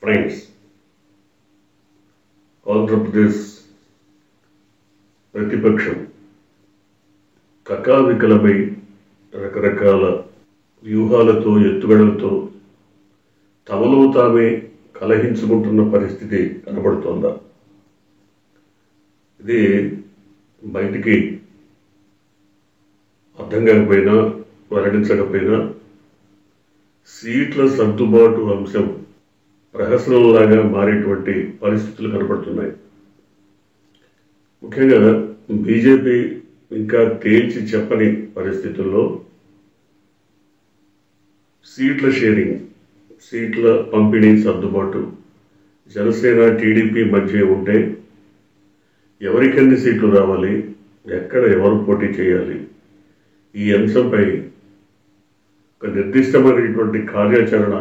Friends, Andhra Pradesh ప్రతిపక్షం కకావికలమై రకరకాల వ్యూహాలతో ఎత్తుగడలతో తమలో తామే కలహించుకుంటున్న పరిస్థితి కనబడుతోందా? ఇది బయటికి అర్థం కాకపోయినా వెల్లడించకపోయినా సీట్ల సర్దుబాటు అంశం ప్రహసనంలాగా మారేటువంటి పరిస్థితులు కనపడుతున్నాయి. ముఖ్యంగా బీజేపీ ఇంకా తేల్చి చెప్పని పరిస్థితుల్లో సీట్ల షేరింగ్, సీట్ల పంపిణీ సర్దుబాటు జనసేన టీడీపీ మధ్య ఉంటే ఎవరికెన్ని సీట్లు రావాలి, ఎక్కడ ఎవరు పోటీ చేయాలి, ఈ అంశంపై ఒక నిర్దిష్టమైనటువంటి కార్యాచరణ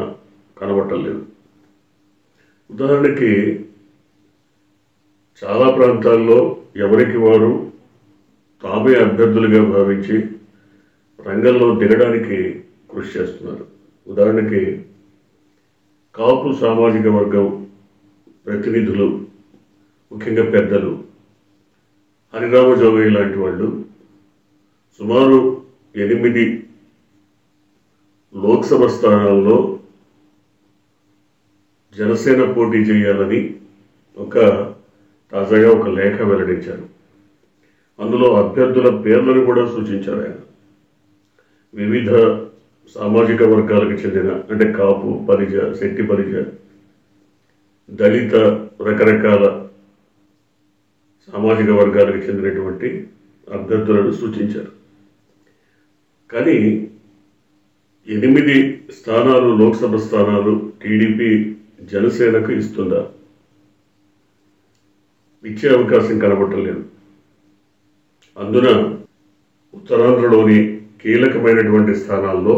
కనబట్టలేదు. ఉదాహరణకి చాలా ప్రాంతాల్లో ఎవరికి వారు తామే అభ్యర్థులుగా భావించి రంగంలో దిగడానికి కృషి చేస్తున్నారు. ఉదాహరణకి కాపు సామాజిక వర్గం ప్రతినిధులు, ముఖ్యంగా పెద్దలు హరిరామ జోగయ్య లాంటి వాళ్ళు సుమారు 8 లోక్సభ స్థానాల్లో జనసేన పోటీ చేయాలని తాజాగా ఒక లేఖ వెల్లడించారు. అందులో అభ్యర్థుల పేర్లను కూడా సూచించారు ఆయన. వివిధ సామాజిక వర్గాలకు చెందిన, అంటే కాపు, పరిజ, శెట్టి పరిజ, దళిత, రకరకాల సామాజిక వర్గాలకు చెందినటువంటి అభ్యర్థులను సూచించారు. కానీ 8 స్థానాలు, లోక్సభ స్థానాలు టీడీపీ జనసేనకు ఇస్తుందా? ఇచ్చే అవకాశం కనబట్టలేదు. అందున ఉత్తరాంధ్రలోని కీలకమైనటువంటి స్థానాల్లో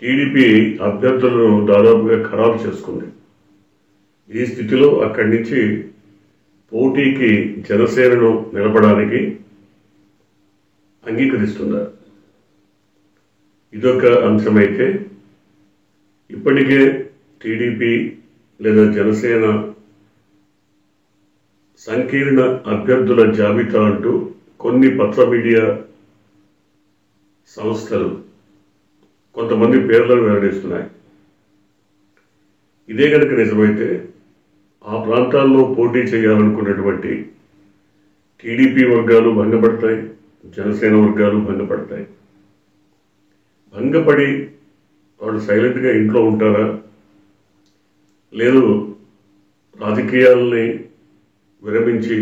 టీడీపీ అభ్యర్థులను దాదాపుగా ఖరారు చేసుకుంది. ఈ స్థితిలో అక్కడి నుంచి పోటీకి జనసేనను నిలపడానికి అంగీకరిస్తుందా? ఇదొక అంశమైతే, ఇప్పటికే టీడీపీ లేదా జనసేన సంకీర్ణ అభ్యర్థుల జాబితా అంటూ కొన్ని పత్ర మీడియా సంస్థలు కొంతమంది పేర్లను వెల్లడిస్తున్నాయి. ఇదే కనుక నిజమైతే ఆ ప్రాంతాల్లో పోటీ చేయాలనుకున్నటువంటి టీడీపీ వర్గాలు భంగపడతాయి, జనసేన వర్గాలు భంగపడతాయి. భంగపడి వాళ్ళు సైలెంట్గా ఇంట్లో ఉంటారా, లేదు రాజకీయాలని విరమించి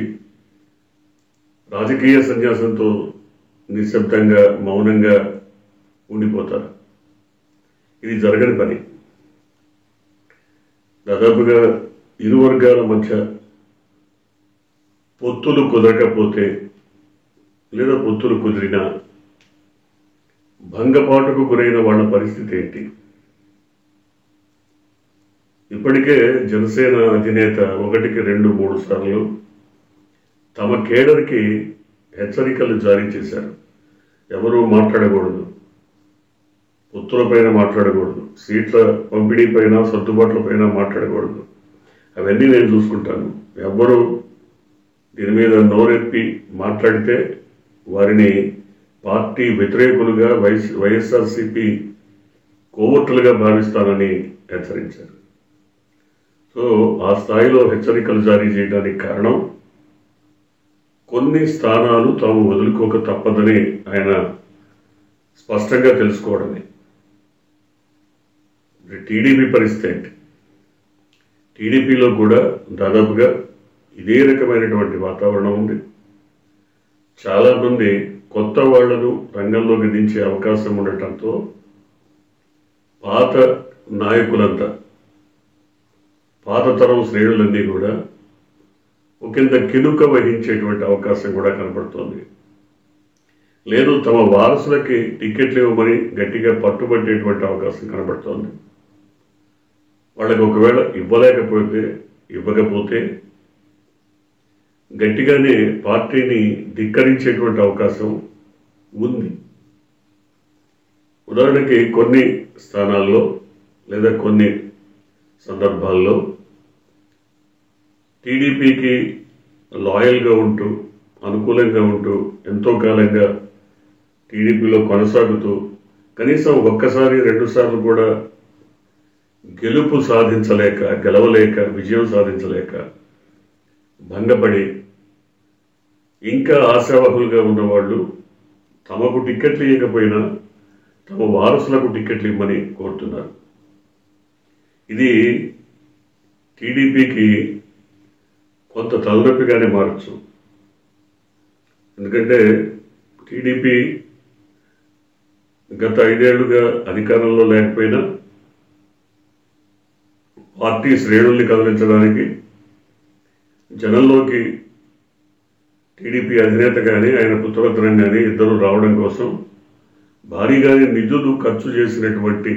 రాజకీయ సన్యాసంతో నిశ్శబ్దంగా మౌనంగా ఉండిపోతారు? ఇది జరగని పని. దాదాపుగా ఇరు వర్గాల మధ్య పొత్తులు కుదరకపోతే, లేదా పొత్తులు కుదిరినా భంగపాటుకు గురైన వాళ్ళ పరిస్థితి ఏంటి? ఇప్పటికే జనసేన అధినేత 1కి 2, 3 సార్లు తమ కేడర్కి హెచ్చరికలు జారీ చేశారు. ఎవరూ మాట్లాడకూడదు, పొత్తులపైన మాట్లాడకూడదు, సీట్ల పంపిణీ పైన, సర్దుబాట్ల పైన మాట్లాడకూడదు, అవన్నీ నేను చూసుకుంటాను, ఎవ్వరూ దీని మీద నోరెప్పి మాట్లాడితే వారిని పార్టీ వ్యతిరేకులుగా, వైఎస్ఆర్సీపీ కోవట్టులుగా భావిస్తానని హెచ్చరించారు. సో ఆ స్థాయిలో హెచ్చరికలు జారీ చేయడానికి కారణం కొన్ని స్థానాలు తాము వదులుకోక తప్పదని ఆయన స్పష్టంగా తెలుసుకోవడమే. టీడీపీ పరిస్థితి ఏంటి? టీడీపీలో కూడా దాదాపుగా ఇదే రకమైనటువంటి వాతావరణం ఉంది. చాలామంది కొత్త వాళ్లను రంగంలోకి దించే అవకాశం ఉండటంతో పాత నాయకులంతా, పాత తరం శ్రేణులన్నీ కూడా ఒకంత కినుక వహించేటువంటి అవకాశం కూడా కనపడుతోంది. లేదు తమ వారసులకి టికెట్లు ఇవ్వమని గట్టిగా పట్టుబట్టేటువంటి అవకాశం కనబడుతోంది. వాళ్ళకి ఒకవేళ ఇవ్వకపోతే గట్టిగానే పార్టీని ధిక్కరించేటువంటి అవకాశం ఉంది. ఉదాహరణకి కొన్ని స్థానాల్లో లేదా కొన్ని సందర్భాల్లో టీడీపీకి లాయల్గా ఉంటూ అనుకూలంగా ఉంటూ ఎంతో కాలంగా టీడీపీలో కొనసాగుతూ కనీసం ఒక్కసారి రెండుసార్లు కూడా గెలవలేక విజయం సాధించలేక భంగపడి ఇంకా ఆశావహులుగా ఉన్నవాళ్ళు తమకు టిక్కెట్లు ఇవ్వకపోయినా తమ వారసులకు టిక్కెట్లు ఇవ్వమని కోరుతున్నారు. ఇది టీడీపీకి కొంత తలనొప్పిగానే మారచ్చు. ఎందుకంటే టీడీపీ గత 5 ఏళ్లుగా అధికారంలో లేకపోయినా పార్టీ శ్రేణుల్ని కదిలించడానికి జనంలోకి టీడీపీ అధినేత కానీ ఆయన పుత్రరత్నం కానీ ఇద్దరు రావడం కోసం భారీగానే నిధులు ఖర్చు చేసినటువంటి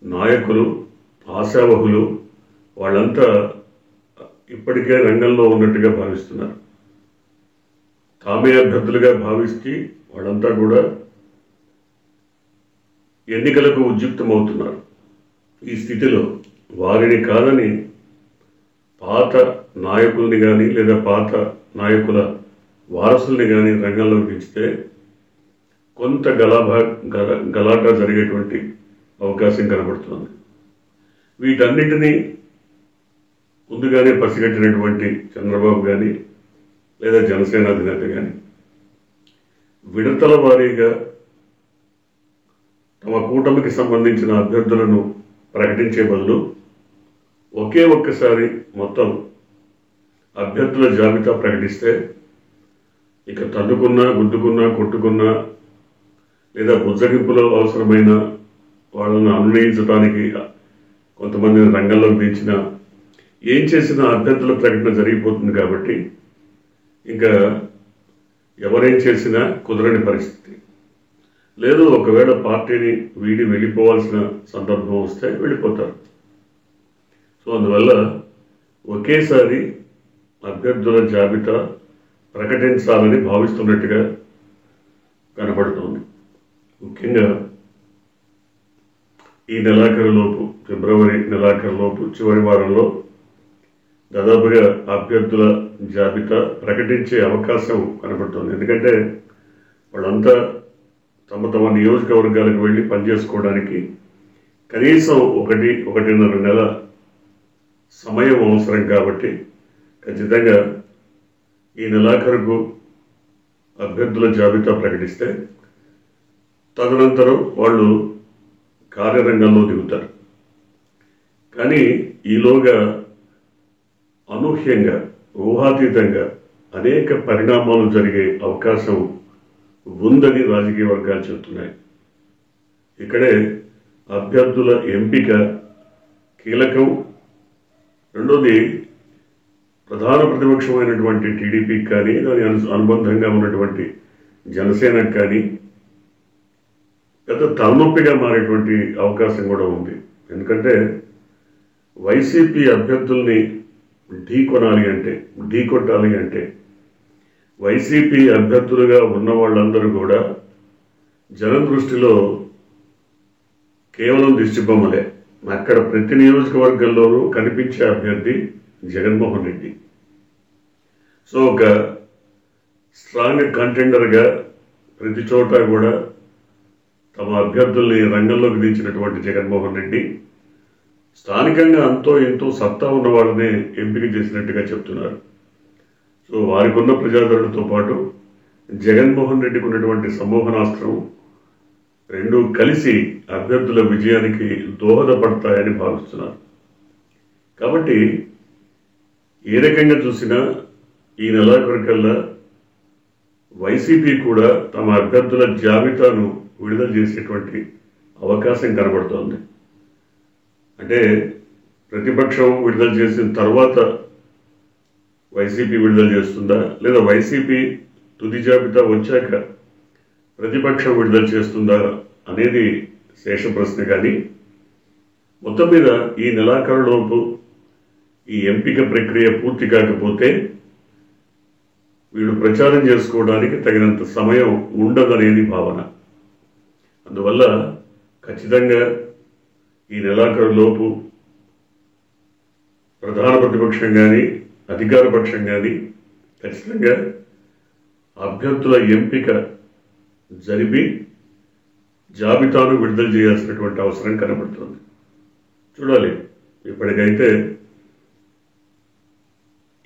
నాయకులు ఆశావహులు వాళ్ళంతా ఇప్పటికే రంగంలో ఉన్నట్టుగా భావిస్తున్నారు. తామే అభ్యర్థులుగా భావిస్తే వాళ్ళంతా కూడా ఎన్నికలకు ఉద్యుక్తమవుతున్నారు. ఈ స్థితిలో వారిని కాదని పాత నాయకుల్ని కానీ లేదా పాత నాయకుల వారసుల్ని కానీ రంగంలోకి దించితే కొంత గలాటా జరిగేటువంటి అవకాశం కనబడుతుంది. వీటన్నిటినీ ముందుగానే పసిగట్టినటువంటి చంద్రబాబు కానీ లేదా జనసేన అధినేత కానీ విడతల వారీగా తమ కూటమికి సంబంధించిన అభ్యర్థులను ప్రకటించే బదులు ఒక్కసారి మొత్తం అభ్యర్థుల జాబితా ప్రకటిస్తే ఇక తన్నుకున్నా గుద్దుకున్నా కొట్టుకున్నా లేదా బుజ్జగింపులో అవసరమైన వాళ్ళను అనునయించడానికి కొంతమందిని రంగంలోకి దించిన ఏం చేసినా అభ్యర్థుల ప్రకటన జరిగిపోతుంది. కాబట్టి ఇంకా ఎవరేం చేసినా కుదరని పరిస్థితి లేదు. ఒకవేళ పార్టీని వీడి వెళ్ళిపోవాల్సిన సందర్భం వస్తే వెళ్ళిపోతారు. సో అందువల్ల ఒకేసారి అభ్యర్థుల జాబితా ప్రకటించాలని భావిస్తున్నట్టుగా కనబడుతోంది. ముఖ్యంగా ఈ నెలాఖరులోపు ఫిబ్రవరి నెలాఖరులోపు చివరి వారంలో దాదాపుగా అభ్యర్థుల జాబితా ప్రకటించే అవకాశం కనబడుతోంది. ఎందుకంటే వాళ్ళంతా తమ నియోజకవర్గాలకు వెళ్ళి పనిచేసుకోవడానికి కనీసం 1-1.5 నెల సమయం అవసరం. కాబట్టి ఖచ్చితంగా ఈ నెలాఖరుకు అభ్యర్థుల జాబితా ప్రకటిస్తే తదనంతరం వాళ్ళు కార్యరంగంలో దిగుతారు. కానీ ఈలోగా అనూహ్యంగా ఊహాతీతంగా అనేక పరిణామాలు జరిగే అవకాశం ఉందని రాజకీయ వర్గాలు చెబుతున్నాయి. ఇక్కడే అభ్యర్థుల ఎంపిక కీలకం. రెండోది ప్రధాన ప్రతిపక్షమైనటువంటి టీడీపీకి కానీ దాని అనుబంధంగా ఉన్నటువంటి జనసేనకు కానీ పెద్ద తలనొప్పిగా మారేటువంటి అవకాశం కూడా ఉంది. ఎందుకంటే వైసీపీ అభ్యర్థుల్ని ఢీకొట్టాలి అంటే వైసీపీ అభ్యర్థులుగా ఉన్న వాళ్ళందరూ కూడా జనం దృష్టిలో కేవలం దిష్టిబొమ్మలే. అక్కడ ప్రతి నియోజకవర్గంలోనూ కనిపించే అభ్యర్థి జగన్మోహన్ రెడ్డి. సో ఒక స్ట్రాంగ్ కంటెండర్గా ప్రతి చోట కూడా తమ అభ్యర్థుల్ని రంగంలోకి దించినటువంటి జగన్మోహన్ రెడ్డి స్థానికంగా అంతో ఎంతో సత్తా ఉన్న వాళ్ళనే ఎంపిక చేసినట్టుగా చెప్తున్నారు. సో వారికి ఉన్న ప్రజాదరణతో పాటు జగన్మోహన్ రెడ్డికి ఉన్నటువంటి సమూహనాస్త్రం రెండూ కలిసి అభ్యర్థుల విజయానికి దోహదపడతాయని భావిస్తున్నారు. కాబట్టి ఏ రకంగా చూసినా ఈ నెలాఖరుకల్లా వైసీపీ కూడా తమ అభ్యర్థుల జాబితాను విడుదల చేసేటువంటి అవకాశం కనబడుతోంది. అంటే ప్రతిపక్షం విడుదల చేసిన తర్వాత వైసీపీ విడుదల చేస్తుందా, లేదా వైసీపీ తుది జాబితా వచ్చాక ప్రతిపక్షం విడుదల చేస్తుందా అనేది శేష ప్రశ్న. కానీ మొత్తం మీద ఈ నెలాఖరులోపు ఈ ఎంపిక ప్రక్రియ పూర్తి కాకపోతే వీళ్ళు ప్రచారం చేసుకోవడానికి తగినంత సమయం ఉండదనేది భావన. అందువల్ల ఖచ్చితంగా ఈ నెలాఖరులోపు ప్రధాన ప్రతిపక్షం కానీ అధికార పక్షం కానీ ఖచ్చితంగా అభ్యర్థుల ఎంపిక జరిపి జాబితాను విడుదల చేయాల్సినటువంటి అవసరం కనబడుతుంది. చూడాలి. ఇప్పటికైతే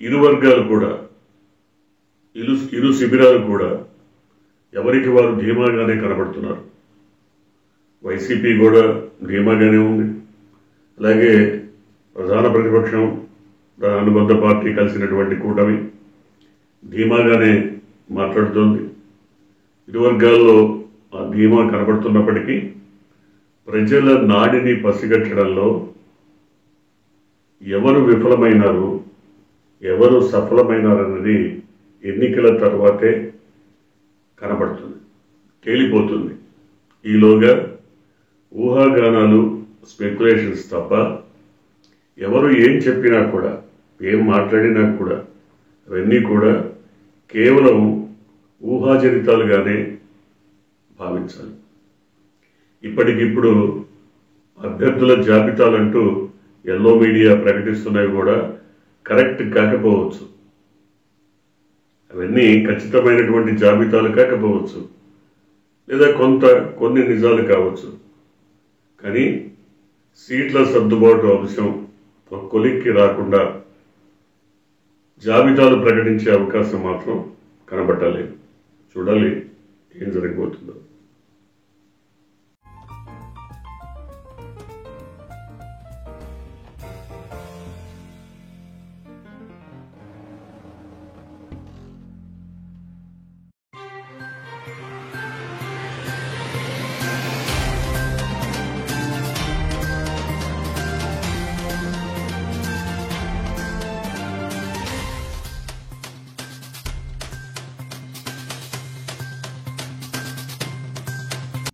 ఇరు వర్గాలు కూడా ఇరు శిబిరాలు కూడా ఎవరికి వారు ధీమాగానే కనబడుతున్నారు. వైసీపీ కూడా ధీమాగానే ఉంది. అలాగే ప్రధాన ప్రతిపక్షం అనుబంధ పార్టీ కలిసినటువంటి కూటమి ధీమాగానే మాట్లాడుతోంది. ఇరు వర్గాల్లో ఆ ధీమా కనబడుతున్నప్పటికీ ప్రజల నాడిని పసిగట్టడంలో ఎవరు విఫలమైనారు, ఎవరు సఫలమైనారన్నది ఎన్నికల తర్వాతే కనబడుతుంది, తేలిపోతుంది. ఈలోగా ఊహాగానాలు, స్పెక్యులేషన్స్ తప్ప ఎవరు ఏం చెప్పినా కూడా, ఏం మాట్లాడినా కూడా అవన్నీ కూడా కేవలం ఊహాజనితాలుగానే భావించాలి. ఇప్పటికిప్పుడు అభ్యర్థుల జాబితాలంటూ ఎల్లో మీడియా ప్రకటిస్తున్నవి కూడా కరెక్ట్ కాకపోవచ్చు, అవన్నీ ఖచ్చితమైనటువంటి జాబితాలు కాకపోవచ్చు, లేదా కొన్ని నిజాలు కావచ్చు. కానీ సీట్ల సర్దుబాటు అంశం ఒక కొలిక్కి రాకుండా జాబితాలు ప్రకటించే అవకాశం మాత్రం కనబట్టలేదు. చూడాలి ఏం జరగబోతుందో.